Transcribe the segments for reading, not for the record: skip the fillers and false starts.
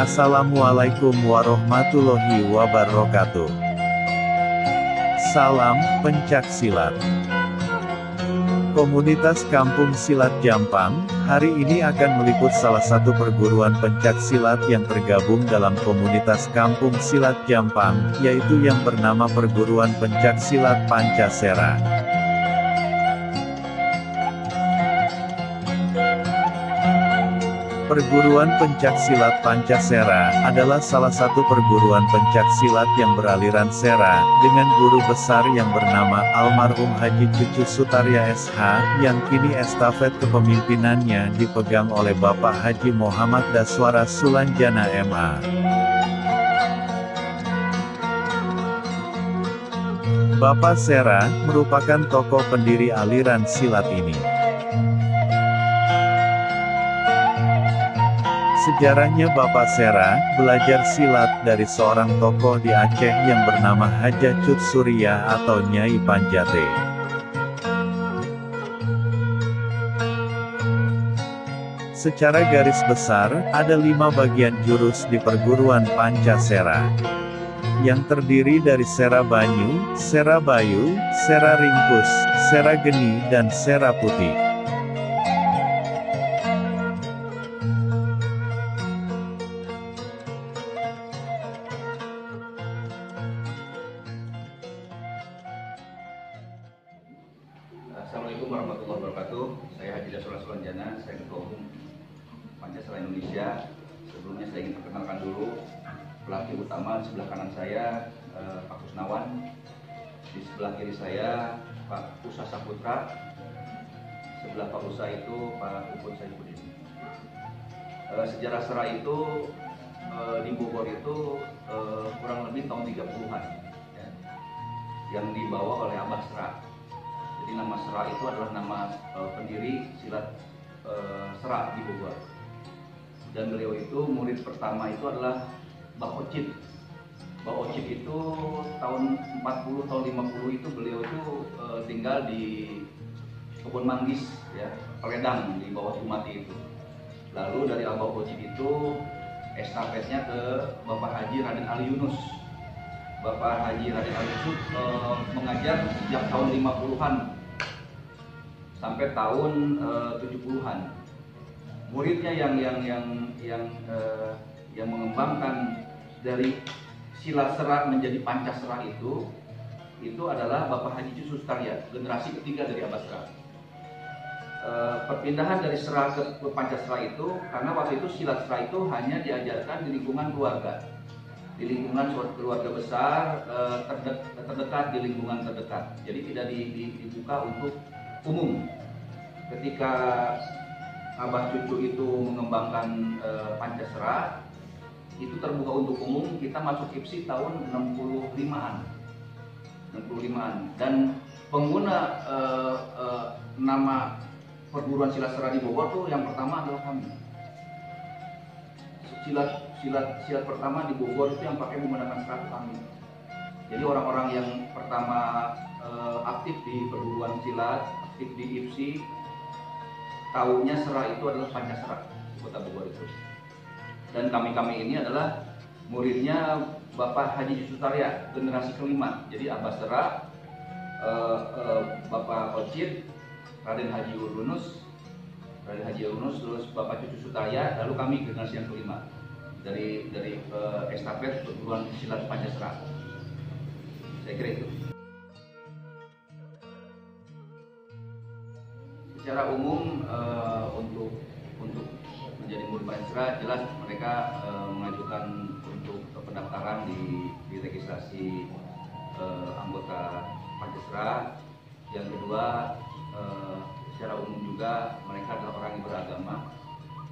Assalamualaikum warahmatullahi wabarakatuh. Salam pencak silat. Komunitas Kampung Silat Jampang, hari ini akan meliput salah satu perguruan pencak silat yang tergabung dalam komunitas Kampung Silat Jampang, yaitu yang bernama Perguruan Pencak Silat Pancasera. Perguruan Pencak Silat Pancasera adalah salah satu perguruan pencak silat yang beraliran Sera, dengan guru besar yang bernama almarhum Haji Cucu Sutarya SH, yang kini estafet kepemimpinannya dipegang oleh Bapak Haji Muhammad Daswara Sulanjana MA. Bapak Sera merupakan tokoh pendiri aliran silat ini. Sejarahnya Bapak Sera belajar silat dari seorang tokoh di Aceh yang bernama Haja Cut Surya atau Nyai Panjate. Secara garis besar, ada 5 bagian jurus di perguruan Pancasera, yang terdiri dari Sera Banyu, Sera Bayu, Sera Ringkus, Sera Geni, dan Sera Putih. Assalamualaikum warahmatullahi wabarakatuh. Saya Haji Daswara Sulanjana, saya Ketua Umum Pancasila Indonesia. Sebelumnya saya ingin perkenalkan dulu pelatih utama. Di sebelah kanan saya Pak Kusnawan, di sebelah kiri saya Pak Usa Saputra, sebelah Pak Usa itu Pak Upun Saifuddin. Sejarah Sera itu di Bogor itu kurang lebih tahun 30-an ya, yang dibawa oleh Abah Sera. Jadi nama Sera itu adalah nama pendiri silat Sera di Bogor. Dan beliau itu murid pertama itu adalah Mbah Ocit. Mbah Ocit itu tahun 40 tahun 50 itu beliau itu tinggal di Kebun Manggis ya, Peledang di bawah Jumati itu. Lalu dari Mbah Ocit itu estafetnya ke Bapak Haji Raden Ali Yunus. Bapak Haji Raden Ali Yunus mengajar sejak tahun 50-an sampai tahun 70-an. Muridnya yang mengembangkan dari silat Sera menjadi Pancasera itu adalah Bapak Haji Cucu Sutarya, generasi ketiga dari Abah Sera. Perpindahan dari Sera ke Pancasera itu karena waktu itu silat Sera itu hanya diajarkan di lingkungan keluarga. Di lingkungan keluarga besar, terdekat, di lingkungan terdekat. Jadi tidak dibuka untuk umum. Ketika Abah Cucu itu mengembangkan Pancasera, itu terbuka untuk umum. Kita masuk IPSI tahun 65-an. Dan pengguna nama perguruan silat Sera di Bogor tuh yang pertama adalah kami. Silat pertama di Bogor itu yang pakai menggunakan Sera kami. Jadi orang-orang yang pertama aktif di perguruan silat, aktif di IPSI, tahunya Sera itu adalah Pancasera di Kota Bogor itu. Dan kami ini adalah muridnya Bapak Haji Cucu Sutarya, generasi kelima. Jadi Abah Sera, Bapak Ocit, Raden Haji Yunus, terus Bapak Cucu Sutarya, lalu kami generasi yang kelima dari estafet perguruan silat Pancasera. Saya kira itu. Secara umum untuk menjadi murid Pancasera, jelas mereka mengajukan untuk pendaftaran di registrasi anggota Pancasera. Yang kedua, secara umum juga mereka adalah orang yang beragama,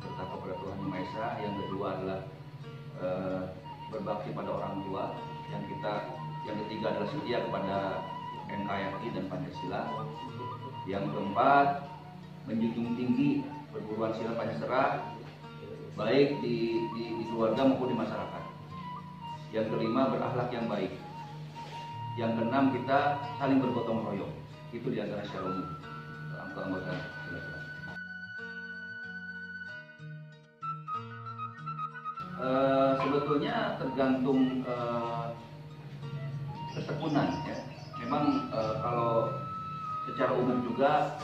bertakwa kepada Tuhan Yang Maha Esa. Yang kedua adalah berbakti pada orang tua. Yang ketiga adalah setia kepada NKRI dan Pancasila. Yang keempat, menjunjung tinggi perguruan silat Pancasera baik di keluarga maupun di masyarakat. Yang kelima, berakhlak yang baik. Yang keenam, kita saling bergotong royong. Itu diantara secara umum anggota silat. Sebetulnya tergantung ketekunan ya. Memang kalau secara umum juga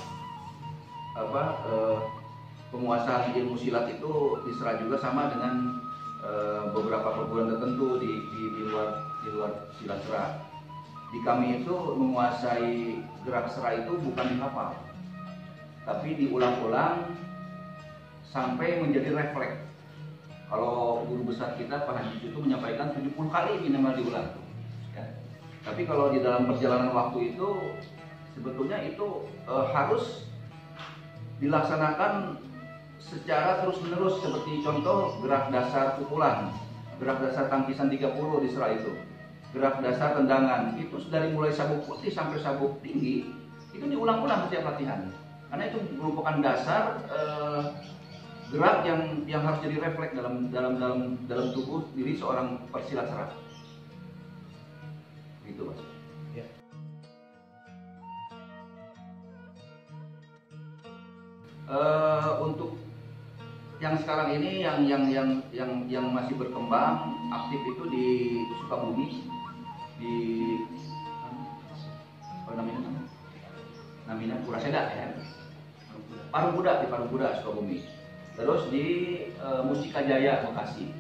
penguasaan ilmu silat itu diserah juga sama dengan beberapa perguruan tertentu di luar silat serah. Di kami itu menguasai gerak serah itu bukan dihafal, tapi diulang-ulang sampai menjadi refleks. Kalau guru besar kita Pak Haji itu menyampaikan 70 kali minimal diulang. Ya. Tapi kalau di dalam perjalanan waktu itu sebetulnya itu harus dilaksanakan secara terus-menerus, seperti contoh gerak dasar pukulan, gerak dasar tangkisan 30 di serah itu, gerak dasar tendangan, itu dari mulai sabuk putih sampai sabuk tinggi itu diulang-ulang setiap latihan, karena itu merupakan dasar gerak yang harus jadi refleks dalam tubuh diri seorang persilat serah. Gitu, Mas. Ya. Untuk yang sekarang ini yang masih berkembang aktif itu di Sukabumi, di apa namanya Puraseda ya, Parung Kuda Sukabumi. Terus di Mustika Jaya Bekasi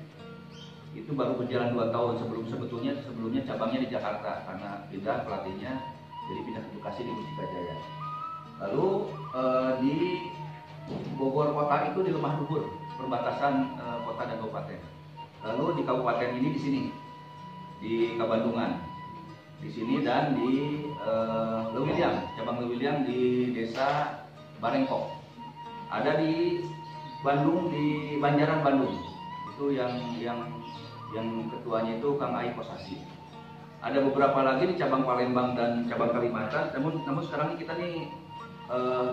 itu baru berjalan 2 tahun. Sebelumnya cabangnya di Jakarta, karena pindah pelatihnya, jadi pindah ke Bekasi di Mustika Jaya. Lalu di Bogor kota itu di Lemah Luhur, perbatasan kota dan kabupaten. Lalu di kabupaten ini di sini, di Kabandungan, di sini, dan di Lewiliang, cabang Lewiliang di desa Barengkok. Ada di Bandung, di Banjaran Bandung, itu yang ketuanya itu Kang Ai Kosasi. Ada beberapa lagi di cabang Palembang dan cabang Kalimantan. Namun sekarang ini kita nih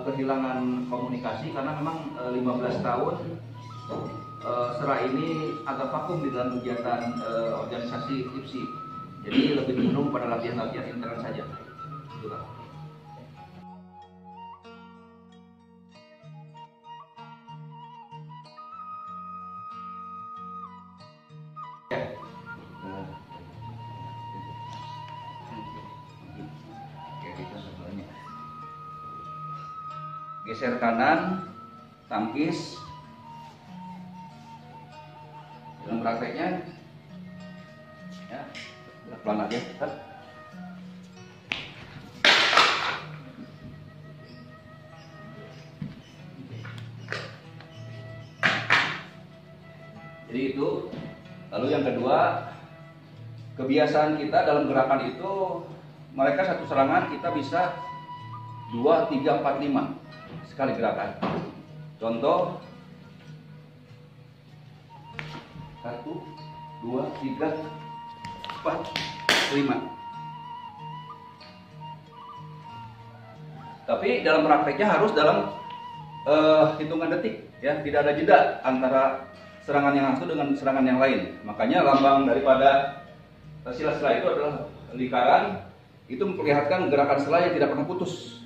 kehilangan komunikasi karena memang 15 tahun serah ini agak vakum di dalam kegiatan organisasi IPSI. Jadi lebih cenderung pada latihan-latihan intern saja. Itulah. Geser kanan, tangkis. Dalam prakteknya, ya, pelan aja. Jadi itu. Lalu yang kedua, kebiasaan kita dalam gerakan itu, mereka satu serangan kita bisa 2, 3, 4, 5 sekali gerakan. Contoh 1, 2, 3, 4, 5. Tapi dalam prakteknya harus dalam hitungan detik, ya, tidak ada jeda antara serangan yang satu dengan serangan yang lain. Makanya lambang daripada silat serah itu adalah lingkaran. Itu memperlihatkan gerakan serah yang tidak pernah putus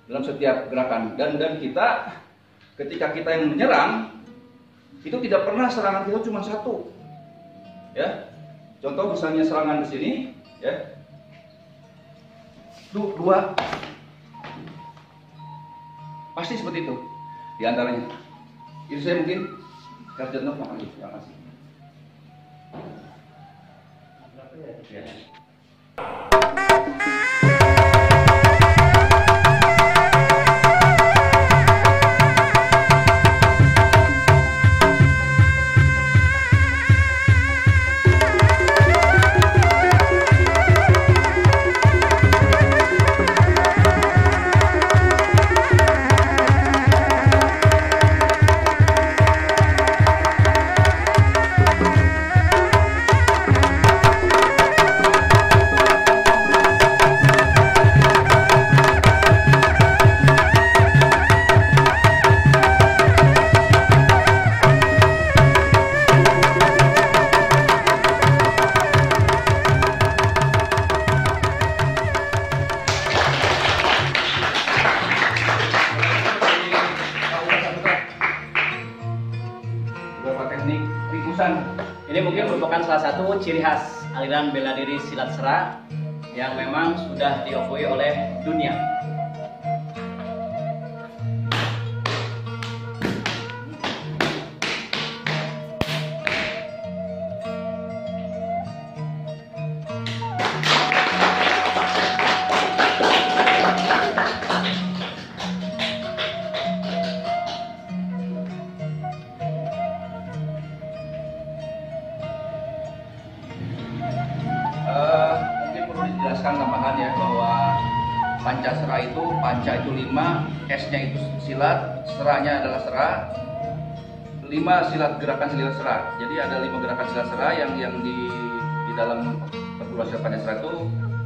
dalam setiap gerakan. Dan kita, ketika kita yang menyerang, itu tidak pernah serangan kita cuma satu, ya. Contoh misalnya serangan di sini, ya, 2, pasti seperti itu di antaranya. Itu saya mungkin Sarjana makasih. Terima kasih. Ya. Beberapa teknik ringkusan. Ini mungkin merupakan salah satu ciri khas aliran bela diri silat sera yang memang sudah diakui oleh dunia. Mungkin perlu dijelaskan tambahan ya bahwa Pancasera itu, panca itu 5, S-nya itu silat, seranya adalah sera, 5 silat gerakan silat sera. Jadi ada 5 gerakan silat sera yang di dalam perguruan silat Pancasera itu,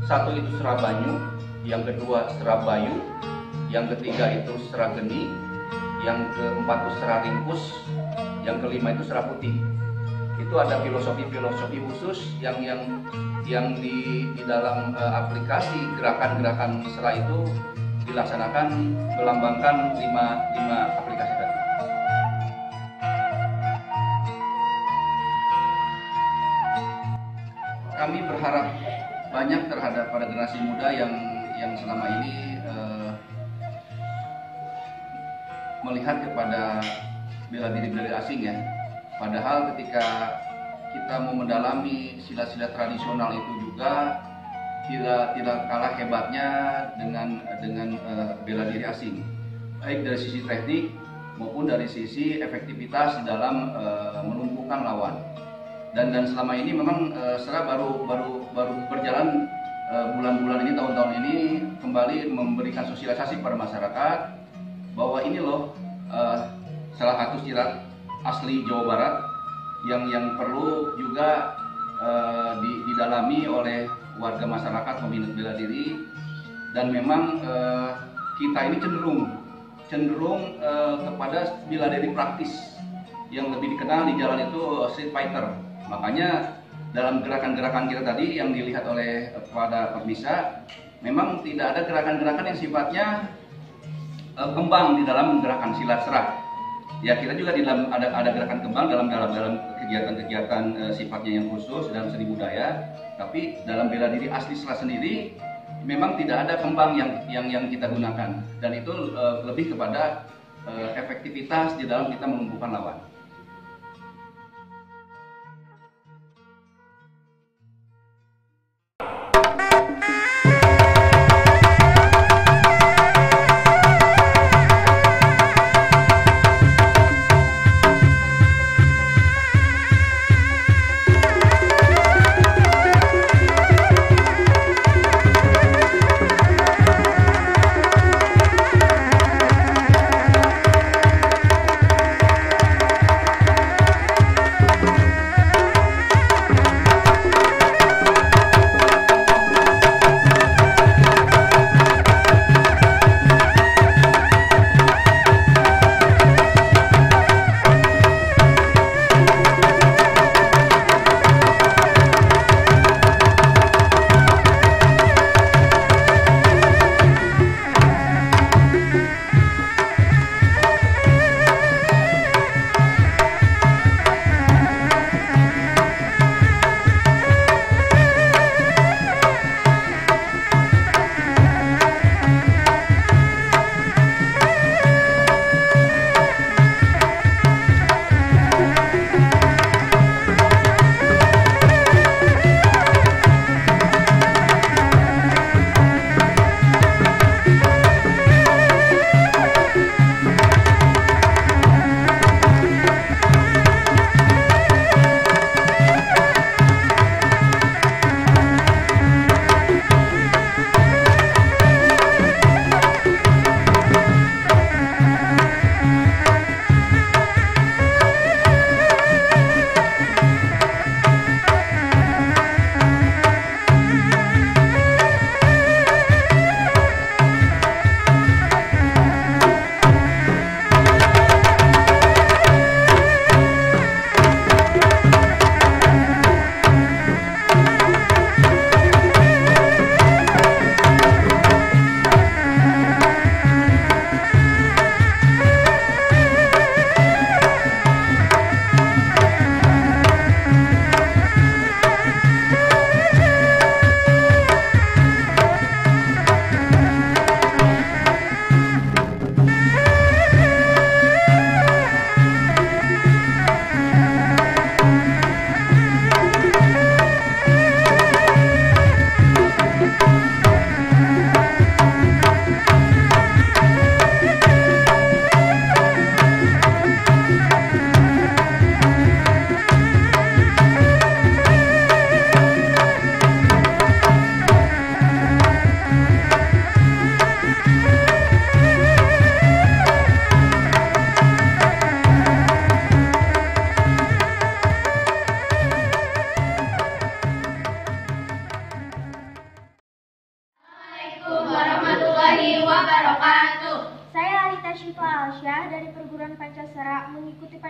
1 itu sera banyu, yang kedua sera bayu, yang ketiga itu sera geni, yang keempat itu sera ringkus, yang kelima itu sera putih. Itu ada filosofi khusus yang di dalam aplikasi gerakan-gerakan sera itu dilaksanakan melambangkan 5 aplikasi tadi. Kami berharap banyak terhadap para generasi muda yang selama ini melihat kepada bela diri asing ya. Padahal ketika kita mau mendalami silat-silat tradisional itu juga tidak kalah hebatnya dengan bela diri asing, baik dari sisi teknik maupun dari sisi efektivitas dalam melumpuhkan lawan. Dan selama ini memang sera baru berjalan bulan-bulan ini, tahun-tahun ini kembali memberikan sosialisasi kepada masyarakat bahwa ini loh salah satu silat asli Jawa Barat yang perlu juga didalami oleh warga masyarakat peminat bela diri. Dan memang kita ini cenderung kepada bela diri praktis, yang lebih dikenal di jalan itu street fighter. Makanya dalam gerakan-gerakan kita tadi yang dilihat oleh pada pemirsa, memang tidak ada gerakan-gerakan yang sifatnya kembang di dalam gerakan silat sera. Ya, kita juga ada gerakan kembang dalam kegiatan-kegiatan sifatnya yang khusus dalam seni budaya. Tapi dalam bela diri asli sera sendiri memang tidak ada kembang yang kita gunakan, dan itu lebih kepada efektivitas di dalam kita melumpuhkan lawan.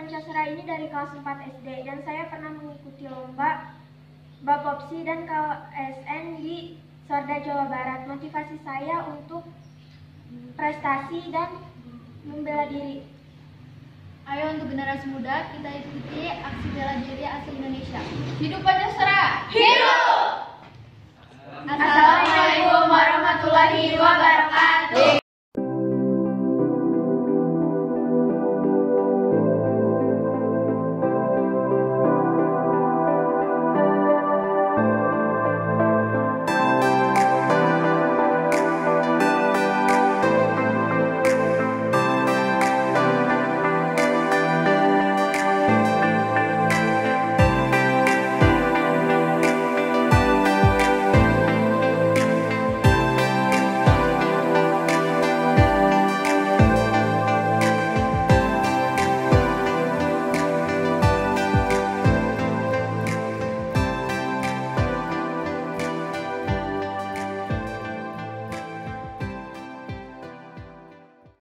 Pancasila ini dari kelas 4 SD dan saya pernah mengikuti lomba Bapopsi dan KSN di Sorda, Jawa Barat. Motivasi saya untuk prestasi dan membela diri. Ayo untuk generasi muda, kita ikuti aksi bela diri asli Indonesia. Hidup Pancasila! Hidup! Assalamualaikum warahmatullahi wabarakatuh.